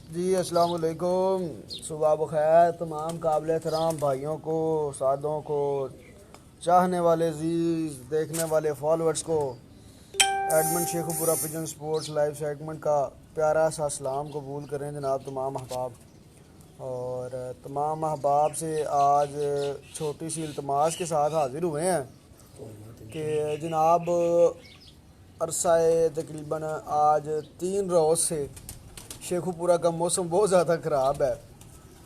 جی السلام علیکم، صبح بخیر تمام قابل احترام بھائیوں کو، استادوں کو، چاہنے والے عزیز دیکھنے والے فالوورز کو ایڈمنڈ شیخو پورا پجن سپورٹس لائیو سیگمنٹ کا پیارا سا سلام قبول کریں جناب تمام احباب۔ اور تمام احباب سے آج چھوٹی سی التماس کے ساتھ حاضر ہوئے ہیں کہ جناب عرصہ تقریباً آج 3 روز سے شیخو پورہ کا موسم بہت زیادہ خراب ہے،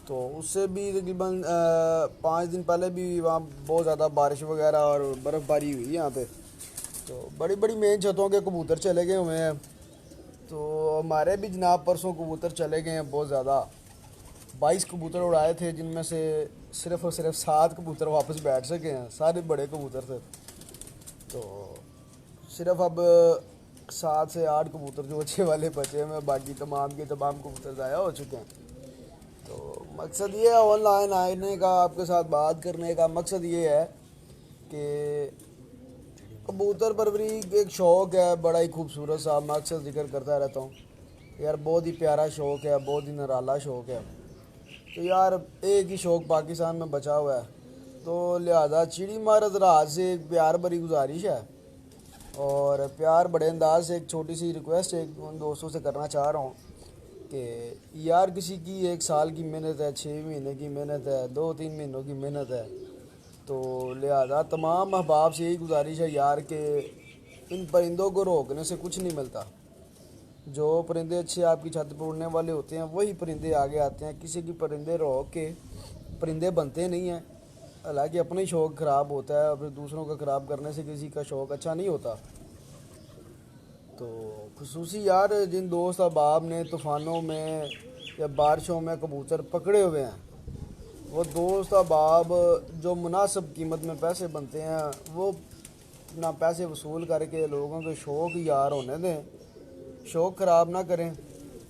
تو اس سے بھی تقریباً 5 دن پہلے بھی وہاں بہت زیادہ بارش وغیرہ اور برف باری ہوئی یہاں پہ، تو بڑی بڑی مین چھتوں کے کبوتر چلے گئے ہوئے ہیں۔ تو ہمارے بھی جناب پرسوں کبوتر چلے گئے ہیں بہت زیادہ، 22 کبوتر اڑائے تھے جن میں سے صرف اور صرف 7 کبوتر واپس بیٹھ سکے ہیں، سارے بڑے کبوتر تھے، تو صرف اب 7 سے 8 کبوتر جو اچھے والے بچے ہیں، باقی تمام کے تمام کبوتر ضائع ہو چکے ہیں۔ تو مقصد یہ ہے آن لائن آنے کا، آپ کے ساتھ بات کرنے کا مقصد یہ ہے کہ کبوتر پروری ایک شوق ہے بڑا ہی خوبصورت سا، میں اکثر ذکر کرتا رہتا ہوں یار، بہت ہی پیارا شوق ہے، بہت ہی نرالا شوق ہے، تو یار ایک ہی شوق پاکستان میں بچا ہوا ہے، تو لہذا چڑی مارد رات سے ایک پیار بھری گزارش ہے اور پیار بڑے انداز سے ایک چھوٹی سی ریکویسٹ ایک ان دوستوں سے کرنا چاہ رہا ہوں کہ یار کسی کی 1 سال کی محنت ہے، 6 مہینے کی محنت ہے، 2-3 مہینوں کی محنت ہے، تو لہذا تمام احباب سے یہی گزارش ہے یار کہ ان پرندوں کو روکنے سے کچھ نہیں ملتا، جو پرندے اچھے آپ کی چھت پہ اڑنے والے ہوتے ہیں وہی پرندے آگے آتے ہیں، کسی کی پرندے روک کے پرندے بنتے نہیں ہیں، حالانکہ اپنا ہی شوق خراب ہوتا ہے اور پھر دوسروں کا خراب کرنے سے کسی کا شوق اچھا نہیں ہوتا۔ تو خصوصی یار جن دوست احباب نے طوفانوں میں یا بارشوں میں کبوتر پکڑے ہوئے ہیں، وہ دوست احباب جو مناسب قیمت میں پیسے بنتے ہیں وہ اپنا پیسے وصول کر کے لوگوں کے شوق یار ہونے دیں، شوق خراب نہ کریں۔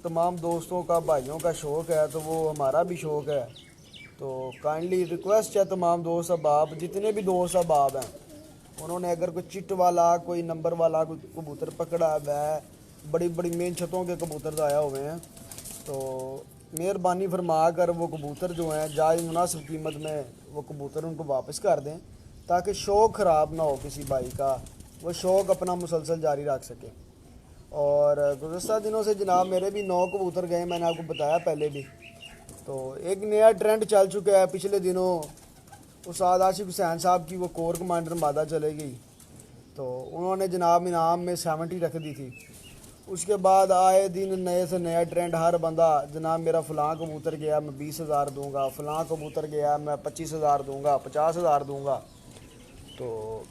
تمام دوستوں کا بھائیوں کا شوق ہے تو وہ ہمارا بھی شوق ہے، تو کائنڈلی ریکویسٹ ہے تمام دوست احباب، جتنے بھی دوست احباب ہیں انہوں نے اگر کوئی چٹ والا کوئی نمبر والا کوئی کبوتر پکڑا ہے، بڑی بڑی مین چھتوں کے کبوتر ضائع ہوئے ہیں، تو مہربانی فرما کر وہ کبوتر جو ہیں جائز مناسب قیمت میں وہ کبوتر ان کو واپس کر دیں تاکہ شوق خراب نہ ہو کسی بھائی کا، وہ شوق اپنا مسلسل جاری رکھ سکے۔ اور گزشتہ دنوں سے جناب میرے بھی 9 کبوتر گئے، میں نے آپ کو بتایا پہلے بھی، تو ایک نیا ٹرینڈ چل چکا ہے پچھلے دنوں، استاد عاشق حسین صاحب کی وہ کور کمانڈر مادہ چلے گئی، تو انہوں نے جناب انعام میں 70 رکھ دی تھی، اس کے بعد آئے دن نئے سے نیا ٹرینڈ، ہر بندہ جناب میرا فلاں کبوتر گیا میں 20,000 دوں گا، فلاں کبوتر گیا میں 25,000 دوں گا، 50,000 دوں گا، تو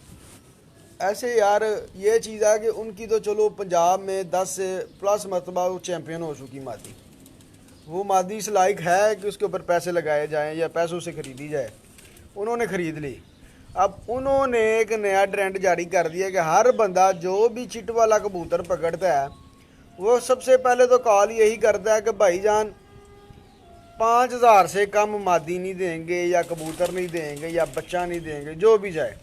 ایسے یار یہ چیز ہے کہ ان کی تو چلو پنجاب میں 10 سے پلس مرتبہ وہ چیمپئن ہو چکی مادی، وہ مادی اس لائق ہے کہ اس کے اوپر پیسے لگائے جائیں یا پیسوں سے خریدی جائے، انہوں نے خرید لی۔ اب انہوں نے ایک نیا ٹرینڈ جاری کر دیا کہ ہر بندہ جو بھی چٹ والا کبوتر پکڑتا ہے وہ سب سے پہلے تو کال یہی کرتا ہے کہ بھائی جان 5,000 سے کم مادی نہیں دیں گے یا کبوتر نہیں دیں گے یا بچہ نہیں دیں گے، جو بھی جائے۔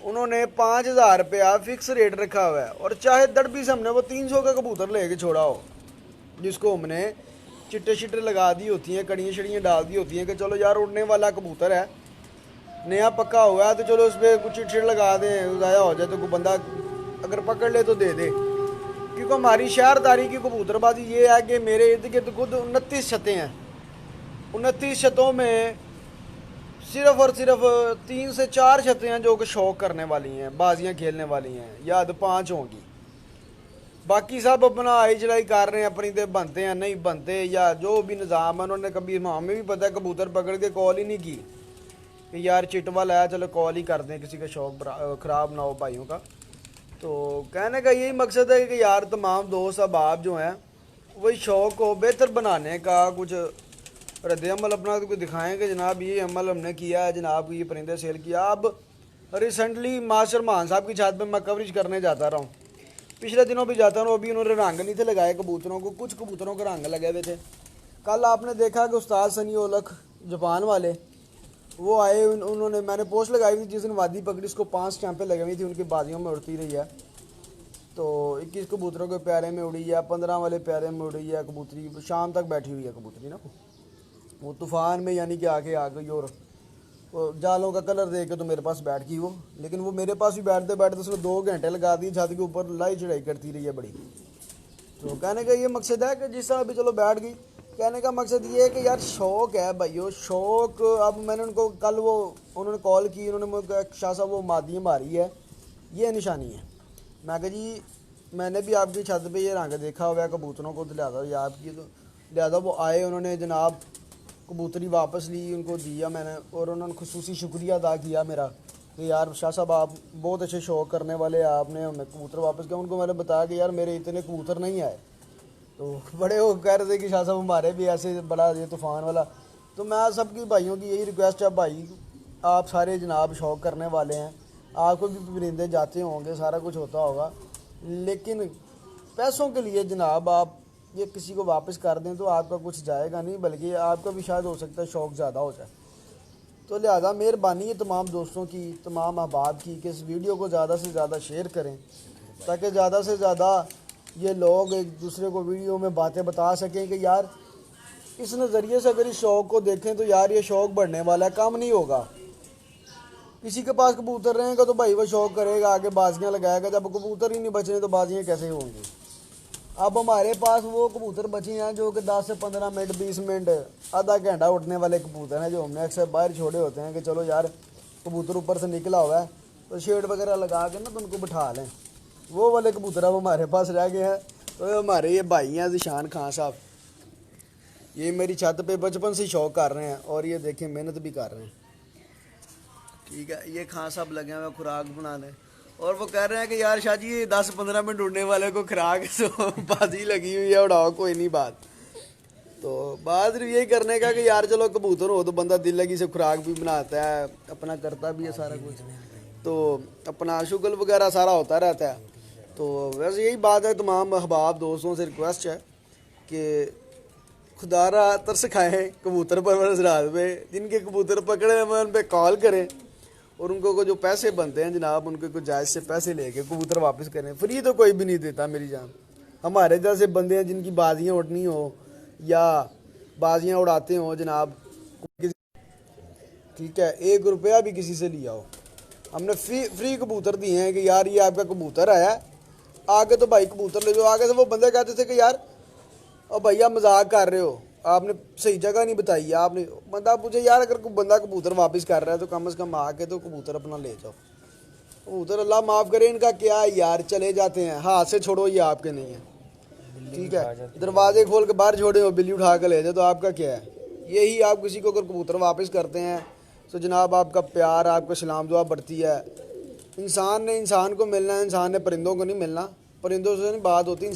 انہوں نے 5,000 روپیہ فکس ریٹ رکھا ہوا ہے، اور چاہے دڑبی سے ہم نے وہ 300 کا کبوتر لے کے چھوڑا ہو، جس کو ہم نے چٹے شٹے لگا دی ہوتی ہیں، کڑیاں شڑیاں ڈال دی ہوتی ہیں کہ چلو یار اڑنے والا کبوتر ہے، نیا پکا ہوا ہے تو چلو اس پہ کچھ چٹ شٹ لگا دیں، ضائع ہو جائے تو کوئی بندہ اگر پکڑ لے تو دے دے، کیونکہ ہماری شہر داری کی کبوتر بازی یہ ہے کہ میرے ارد گرد خود 29 چھتیں ہیں، 29 چھتوں میں صرف اور صرف 3 سے 4 چھتیں ہیں جو کہ شوق کرنے والی ہیں، بازیاں کھیلنے والی ہیں، یا 5 ہوں گی، باقی سب اپنا آئی چڑھائی کر رہے ہیں، پرندے بنتے ہیں نہیں بنتے یا جو بھی نظام ہے، انہوں نے کبھی ہمیں بھی پتہ ہے کبوتر پکڑ کے کال ہی نہیں کی کہ یار چٹ والا ہے چلو کال ہی کر دیں، کسی کا شوق خراب نہ ہو بھائیوں کا۔ تو کہنے کا یہی مقصد ہے کہ یار تمام دوست احباب جو ہیں وہی شوق کو بہتر بنانے کا کچھ رد عمل اپنا کوئی دکھائیں کہ جناب یہ عمل ہم نے کیا ہے، جناب یہ پرندے سیل کیا۔ اب ریسنٹلی ماسٹر مان صاحب کی چھت پہ میں کوریج کرنے جاتا رہا ہوں، پچھلے دنوں بھی جاتا ہوں، ابھی انہوں نے رنگ نہیں تھے لگائے کبوتروں کو، کچھ کبوتروں کے رنگ لگے ہوئے تھے۔ کل آپ نے دیکھا کہ استاد سنی اولکھ جاپان والے وہ آئے، انہوں نے میں نے پوسٹ لگائی تھی جس دن وادی پکڑی، اس کو 5 اسٹیمپیں لگی ہوئی تھی، ان کی بازیوں میں اڑتی رہی ہے، تو 21 کبوتروں کے پیارے میں اڑی ہے، 15 والے پیارے میں اڑی ہے کبوتری، شام تک بیٹھی ہوئی ہے کبوتری نا، وہ طوفان میں یعنی کہ آگے آ گئی اور وہ جالوں کا کلر دے کے تو میرے پاس بیٹھ گئی وہ، لیکن وہ میرے پاس بھی بیٹھتے بیٹھتے اس نے 2 گھنٹے لگا دی، چھت کے اوپر لائی چڑھائی کرتی رہی ہے بڑی۔ تو کہنے کا یہ مقصد ہے کہ جس طرح بھی چلو بیٹھ گئی، کہنے کا مقصد یہ ہے کہ یار شوق ہے بھائیو، شوق۔ اب میں نے ان کو کل وہ انہوں نے کال کی، انہوں نے مجھے کہا شاہ صاحب وہ مادی ماری ہے، یہ نشانی ہے۔ میں کہا جی میں نے بھی آپ کی چھت پہ یہ رنگ دیکھا ہوا ہے کبوتروں کو، تو لہٰذا یاد کی، تو لہٰذا وہ آئے، انہوں نے جناب کبوتری واپس لی، ان کو دیا میں نے، اور انہوں نے خصوصی شکریہ ادا کیا میرا کہ یار شاہ صاحب آپ بہت اچھے شوق کرنے والے، آپ نے ہمیں کبوتر واپس کیا۔ ان کو میں نے بتایا کہ یار میرے اتنے کبوتر نہیں آئے، تو بڑے وہ کہہ رہے تھے کہ شاہ صاحب ہمارے بھی ایسے بڑا یہ طوفان والا۔ تو میں سب کی بھائیوں کی یہی ریکویسٹ ہے، بھائی آپ سارے جناب شوق کرنے والے ہیں، آپ کو بھی پرندے جاتے ہوں گے، سارا کچھ ہوتا ہوگا، لیکن پیسوں کے لیے جناب آپ یہ کسی کو واپس کر دیں تو آپ کا کچھ جائے گا نہیں، بلکہ آپ کا بھی شاید ہو سکتا ہے شوق زیادہ ہو جائے۔ تو لہٰذا مہربانی ہے تمام دوستوں کی، تمام احباب کی، کہ اس ویڈیو کو زیادہ سے زیادہ شیئر کریں تاکہ زیادہ سے زیادہ یہ لوگ ایک دوسرے کو ویڈیو میں باتیں بتا سکیں کہ یار اس نظریے سے اگر اس شوق کو دیکھیں تو یار یہ شوق بڑھنے والا ہے، کم نہیں ہوگا۔ کسی کے پاس کبوتر رہیں گا تو بھائی وہ شوق کرے گا، آگے بازیاں لگائے گا، جب کبوتر ہی نہیں بچے تو بازیاں کیسے ہوں گی؟ اب ہمارے پاس وہ کبوتر بچے ہیں جو کہ 10 سے 15 منٹ 20 منٹ آدھا گھنٹہ اٹھنے والے کبوتر ہیں، جو ہم نے اکثر باہر چھوڑے ہوتے ہیں کہ چلو یار کبوتر اوپر سے نکلا ہوا ہے تو شیڈ وغیرہ لگا کے نا تو ان کو بٹھا لیں، وہ والے کبوتر اب ہمارے پاس رہ گئے ہیں۔ تو ہمارے یہ بھائی ہیں ذیشان خان صاحب، یہ میری چھت پہ بچپن سے شوق کر رہے ہیں اور یہ دیکھیں محنت بھی کر رہے ہیں، ٹھیک ہے۔ یہ خان صاحب لگے ہوئے خوراک بنانے، اور وہ کہہ رہے ہیں کہ یار شاہ جی 10-15 منٹ اڑنے والے کو خوراک تو بازی لگی ہوئی ہے، اڑاؤ کوئی نہیں بات۔ تو بات یہی کرنے کا کہ یار چلو کبوتر ہو تو بندہ دل لگی سے خوراک بھی بناتا ہے، اپنا کرتا بھی ہے سارا کچھ، تو اپنا شغل وغیرہ سارا ہوتا رہتا ہے۔ تو ویسے یہی بات ہے، تمام احباب دوستوں سے ریکویسٹ ہے کہ خدا را ترس کھائیں کبوتر پرورش رات پہ، جن کے کبوتر پکڑے ہوئے ان پہ کال کریں اور ان کو جو پیسے بنتے ہیں جناب ان کے کچھ جائز سے پیسے لے کے کبوتر واپس کریں، فری تو کوئی بھی نہیں دیتا میری جان۔ ہمارے جیسے بندے ہیں جن کی بازیاں اڑنی ہو یا بازیاں اڑاتے ہوں جناب، ٹھیک ہے، 1 روپیہ بھی کسی سے لیا ہو، ہم نے فری کبوتر دیے ہیں کہ یار یہ آپ کا کبوتر آیا ہے، آگے تو بھائی کبوتر لے جو۔ آگے سے وہ بندے کہتے تھے کہ یار اور بھیا مذاق کر رہے ہو، آپ نے صحیح جگہ نہیں بتائی ہے، آپ نے بندہ پوچھے یار اگر کوئی بندہ کبوتر واپس کر رہا ہے تو کم از کم آ کے تو کبوتر اپنا لے جاؤ۔ کبوتر اللہ معاف کرے ان کا کیا ہے یار، چلے جاتے ہیں، ہاتھ سے چھوڑو یہ آپ کے نہیں ہیں، ٹھیک ہے، دروازے کھول کے باہر چھوڑے ہو بلی اٹھا کے لے جاؤ تو آپ کا کیا ہے؟ یہی آپ کسی کو اگر کبوتر واپس کرتے ہیں تو جناب آپ کا پیار، آپ کا سلام دعا بڑھتی ہے۔ انسان نے انسان کو ملنا ہے، انسان نے پرندوں کو نہیں ملنا، پرندوں سے نہیں بات ہوتی،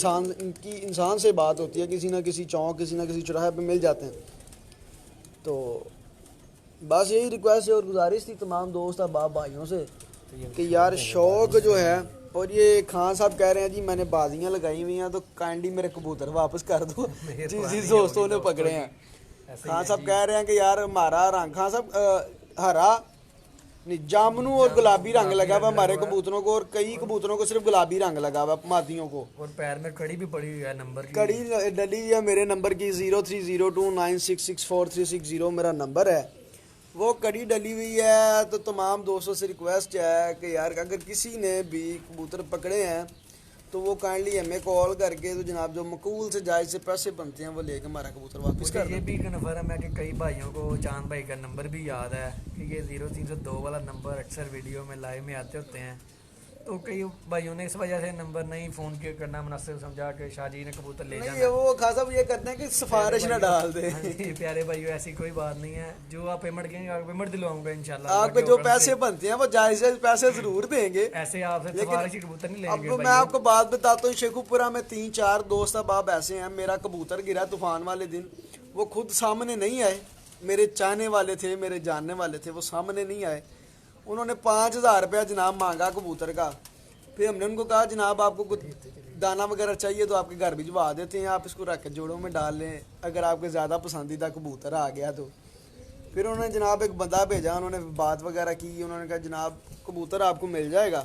انسان سے بات ہوتی ہے، کسی نہ کسی چوک کسی نہ کسی چوراہے پہ مل جاتے ہیں۔ تو بس یہی ریکویسٹ ہے اور گزارش تھی تمام دوست احباب بھائیوں سے کہ یار شوق جو ہے، اور یہ خان صاحب کہہ رہے ہیں جی میں نے بازیاں لگائی ہوئی ہیں تو کائنڈلی میرے کبوتر واپس کر دو جس دوستوں نے پکڑے ہیں۔ خان صاحب کہہ رہے ہیں کہ یار ہمارا رنگ، خان صاحب ہرا نہیں جامنو اور گلابی رنگ لگا ہوا ہمارے کبوتروں کو، اور کئی کبوتروں کو صرف گلابی رنگ لگا ہوا مادیوں کو، اور پیر میں کڑی بھی پڑی ہوئی ہے، نمبر کی کڑی ڈلی ہے میرے نمبر کی 0302966460 میرا نمبر ہے، وہ کڑی ڈلی ہوئی ہے۔ تو تمام دوستوں سے ریکویسٹ ہے کہ یار اگر کسی نے بھی کبوتر پکڑے ہیں تو وہ کائنڈلی ہمیں کال کر کے تو جناب جو مقبول سے جائز سے پیسے بنتے ہیں وہ لے کے ہمارا کبوتر واپس کر مجھے دیں۔ یہ بھی کنفرم ہے کہ کئی بھائیوں کو چاند بھائی کا نمبر بھی یاد ہے کہ یہ 0302 والا نمبر اکثر ویڈیو میں لائیو میں آتے ہوتے ہیں، تو کئی بھائیوں نے اس وجہ سے نمبر نہیں فون کیا کرنا مناسب سمجھا کہ شاہ جی نے کبوتر لے جانا نہیں وہ خاص صاحب یہ کرتے ہیں کہ سفارش نہ ڈال دیں۔ پیارے بھائیو ایسی کوئی بات نہیں ہے، جو آپ پیمنٹ کہیں گے آپ پیمنٹ دلواؤں گا انشاءاللہ، آپ کے جو پیسے بنتے ہیں وہ جائز پیسے ضرور دیں گے، ایسے آپ سے سفارشی کبوتر نہیں لیں اب گے۔ میں آپ کو بات بتاتا ہوں، شیخو پورہ میں 3-4 دوست احباب ایسے ہیں، میرا کبوتر گرا طوفان والے دن، وہ خود سامنے نہیں آئے، میرے چاہنے والے تھے، میرے جاننے والے تھے، وہ سامنے نہیں آئے، انہوں نے 5000 روپیہ جناب مانگا کبوتر کا، پھر ہم نے ان کو کہا جناب آپ کو کچھ دانہ وغیرہ چاہیے تو آپ کے گھر بھجوا دیتے ہیں، آپ اس کو رکھ کے جوڑوں میں ڈال لیں اگر آپ کے زیادہ پسندیدہ کبوتر آ گیا تو۔ پھر انہوں نے جناب ایک بندہ بھیجا، انہوں نے بات وغیرہ کی، انہوں نے کہا جناب کبوتر آپ کو مل جائے گا،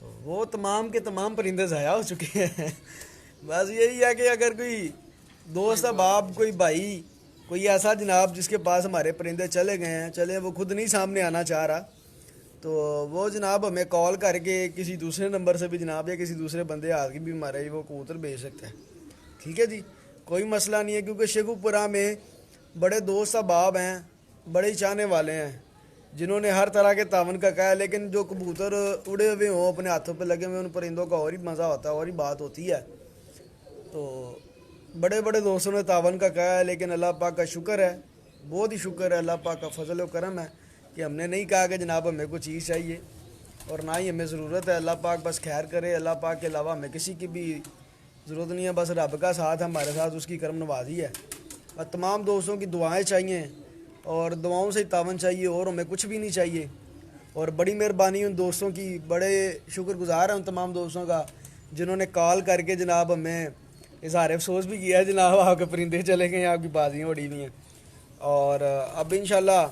تو وہ تمام کے تمام پرندے ضائع ہو چکے ہیں. بس یہی ہے کہ اگر کوئی دوست احباب کوئی بھائی کوئی ایسا جناب جس کے پاس ہمارے پرندے چلے گئے ہیں, چلے وہ خود نہیں سامنے آنا چاہ رہا, تو وہ جناب ہمیں کال کر کے کسی دوسرے نمبر سے بھی جناب یا کسی دوسرے بندے ہاتھ کی بھی ہمارے وہ کبوتر بھیج سکتا ہے. ٹھیک ہے جی, کوئی مسئلہ نہیں ہے, کیونکہ شیخو پورہ میں بڑے دوست احباب ہیں, بڑے چاہنے والے ہیں, جنہوں نے ہر طرح کے تعاون کا کہا ہے. لیکن جو کبوتر اڑے ہوئے ہوں اپنے ہاتھوں پہ لگے ہوئے, ان پرندوں کا اور ہی مزہ ہوتا ہے, اور ہی بات ہوتی ہے. تو بڑے بڑے دوستوں نے تعاون کا کہا ہے, لیکن اللہ پاک کا شکر ہے, بہت ہی شکر ہے, اللہ پاک کا فضل و کرم ہے کہ ہم نے نہیں کہا کہ جناب ہمیں کوئی چیز چاہیے اور نہ ہی ہمیں ضرورت ہے. اللہ پاک بس خیر کرے, اللہ پاک کے علاوہ ہمیں کسی کی بھی ضرورت نہیں ہے. بس رب کا ساتھ ہمارے ساتھ, اس کی کرم نوازی ہے. اور تمام دوستوں کی دعائیں چاہیے اور دعاؤں سے ہی تعاون چاہیے, اور ہمیں کچھ بھی نہیں چاہیے. اور بڑی مہربانی ان دوستوں کی, بڑے شکر گزار ہیں ان تمام دوستوں کا جنہوں نے کال کر کے جناب ہمیں اظہار افسوس بھی کیا ہے جناب آپ کے پرندے چلے گئے ہیں, آپ کی بازیاں اڑی ہوئی ہیں. اور اب انشاءاللہ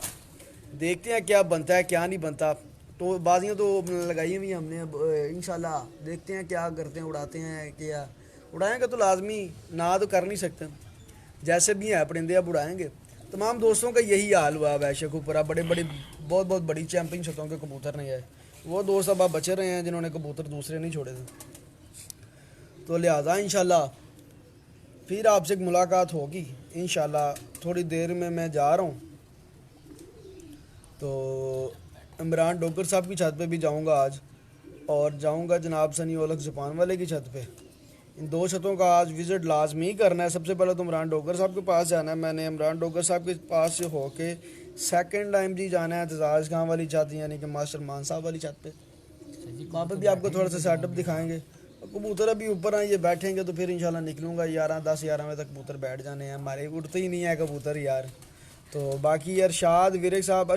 دیکھتے ہیں کیا بنتا ہے کیا نہیں بنتا. تو بازیاں تو لگائی ہوئی ہیں ہم نے, اب انشاءاللہ دیکھتے ہیں کیا کرتے ہیں, اڑاتے ہیں کیا اڑائیں گے تو لازمی, نہ تو کر نہیں سکتے, جیسے بھی ہیں پرندے اب اڑائیں گے. تمام دوستوں کا یہی حال ہوا ہے شیخو پورہ, بڑے بڑے بہت بہت بڑی چیمپئن شتوں کے کبوتر نہیں آئے. وہ دوست اب بچے رہے ہیں جنہوں نے کبوتر دوسرے نہیں چھوڑے تھے. تو لہٰذا انشاءاللہ پھر آپ سے ایک ملاقات ہوگی انشاءاللہ. تھوڑی دیر میں جا رہا ہوں, تو عمران ڈوگر صاحب کی چھت پہ بھی جاؤں گا آج, اور جاؤں گا جناب سنی اولکھ جاپان والے کی چھت پہ. ان دو چھتوں کا آج وزٹ لازمی کرنا ہے. سب سے پہلے تو عمران ڈوگر صاحب کے پاس جانا ہے, میں نے عمران ڈوگر صاحب کے پاس سے ہو کے سیکنڈ ٹائم جی جانا ہے اعتزاز خان والی چھت, یعنی کہ ماسٹر مان صاحب والی چھت پہ. وہاں پہ بھی آپ کو تھوڑا سا سیٹ اپ دکھائیں گے. کبوتر ابھی اوپر ہیں, یہ بیٹھیں گے تو پھر انشاءاللہ نکلوں گا. 10 11 بجے تک کبوتر بیٹھ جانے ہیں ہمارے, اٹھتے ہی نہیں ہے کبوتر یار. تو باقی ارشد ورک صاحب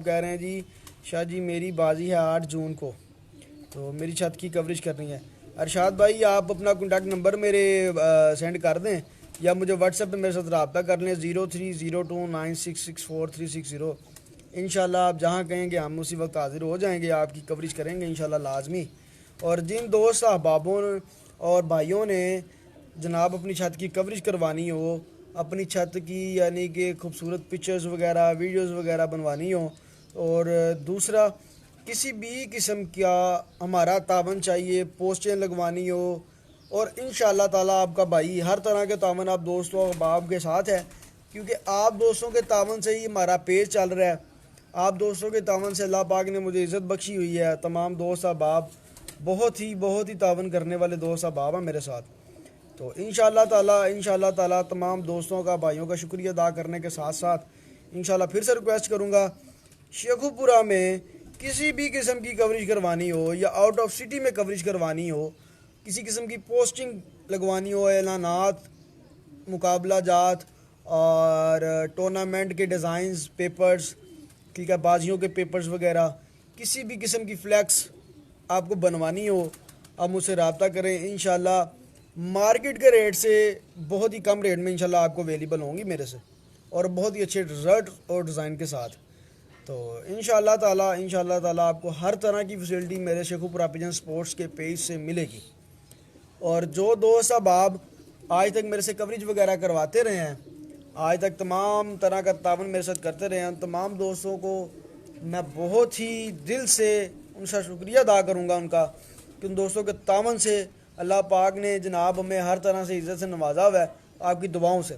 کہہ رہے ہیں جی شاہ جی میری بازی ہے 8 جون کو, تو میری چھت کی کوریج کرنی ہے. ارشاد بھائی آپ اپنا کانٹیکٹ نمبر میرے سینڈ کر دیں, یا مجھے واٹس ایپ پہ میرے ساتھ رابطہ کر لیں 0302966460. انشاءاللہ آپ جہاں کہیں گے ہم اسی وقت حاضر ہو جائیں گے, آپ کی کوریج کریں گے انشاءاللہ لازمی. اور جن دوست احبابوں اور بھائیوں نے جناب اپنی چھت کی کوریج کروانی ہو, اپنی چھت کی یعنی کہ خوبصورت پکچرز وغیرہ ویڈیوز وغیرہ بنوانی ہو, اور دوسرا کسی بھی قسم کا ہمارا تعاون چاہیے, پوسٹیں لگوانی ہو, اور انشاءاللہ تعالیٰ آپ کا بھائی ہر طرح کے تعاون آپ دوستوں احباب کے ساتھ ہے, کیونکہ آپ دوستوں کے تعاون سے ہی ہمارا پیج چل رہا ہے. آپ دوستوں کے تعاون سے اللہ پاک نے مجھے عزت بخشی ہوئی ہے. تمام دوست احباب بہت ہی تعاون کرنے والے دوست احباب ہیں میرے ساتھ. تو انشاءاللہ تعالیٰ تمام دوستوں کا بھائیوں کا شکریہ ادا کرنے کے ساتھ ساتھ انشاءاللہ پھر سے ریکویسٹ کروں گا, شیخو پورہ میں کسی بھی قسم کی کوریج کروانی ہو یا آؤٹ آف سٹی میں کوریج کروانی ہو, کسی قسم کی پوسٹنگ لگوانی ہو, اعلانات, مقابلہ جات اور ٹورنامنٹ کے ڈیزائنز, پیپرز, ٹھیک ہے, بازیوں کے پیپرز وغیرہ, کسی بھی قسم کی فلیکس آپ کو بنوانی ہو, آپ مجھ سے رابطہ کریں. انشاءاللہ مارکیٹ کے ریٹ سے بہت ہی کم ریٹ میں انشاءاللہ آپ کو اویلیبل ہوں گی میرے سے, اور بہت ہی اچھے رزلٹ اور ڈیزائن کے ساتھ. تو انشاءاللہ تعالیٰ آپ کو ہر طرح کی فیسلٹی میرے شیخو پورہ پجن سپورٹس کے پیج سے ملے گی. اور جو دوست احباب آج تک میرے سے کوریج وغیرہ کرواتے رہے ہیں, آج تک تمام طرح کا تعاون میرے ساتھ کرتے رہے ہیں, تمام دوستوں کو میں بہت ہی دل سے ان سے شکریہ ادا کروں گا ان کا, کہ ان دوستوں کے تعاون سے اللہ پاک نے جناب ہمیں ہر طرح سے عزت سے نوازا ہوا ہے آپ کی دعاؤں سے.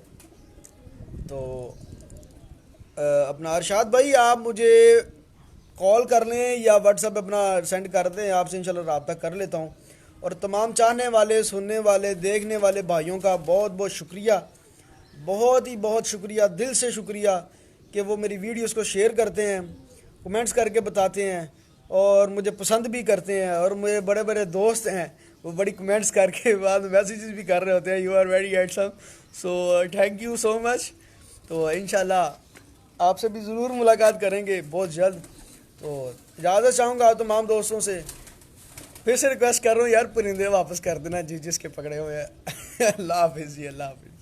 تو اپنا ارشاد بھائی آپ مجھے کال کر لیں یا واٹس ایپ اپنا سینڈ کر دیں, آپ سے انشاءاللہ رابطہ کر لیتا ہوں. اور تمام چاہنے والے, سننے والے, دیکھنے والے بھائیوں کا بہت شکریہ, بہت شکریہ, دل سے شکریہ کہ وہ میری ویڈیوز کو شیئر کرتے ہیں, کمنٹس کر کے بتاتے ہیں, اور مجھے پسند بھی کرتے ہیں. اور میرے بڑے دوست ہیں وہ بڑی کمنٹس کر کے بعد میسیجز بھی کر رہے ہوتے ہیں, you are very handsome, so thank you so much. تو انشاءاللہ آپ سے بھی ضرور ملاقات کریں گے بہت جلد. تو اجازت چاہوں گا تمام دوستوں سے, پھر سے ریکویسٹ کر رہا ہوں یار پرندے واپس کر دینا جس کے پکڑے ہوئے ہیں. اللہ حافظ جی, اللہ حافظ.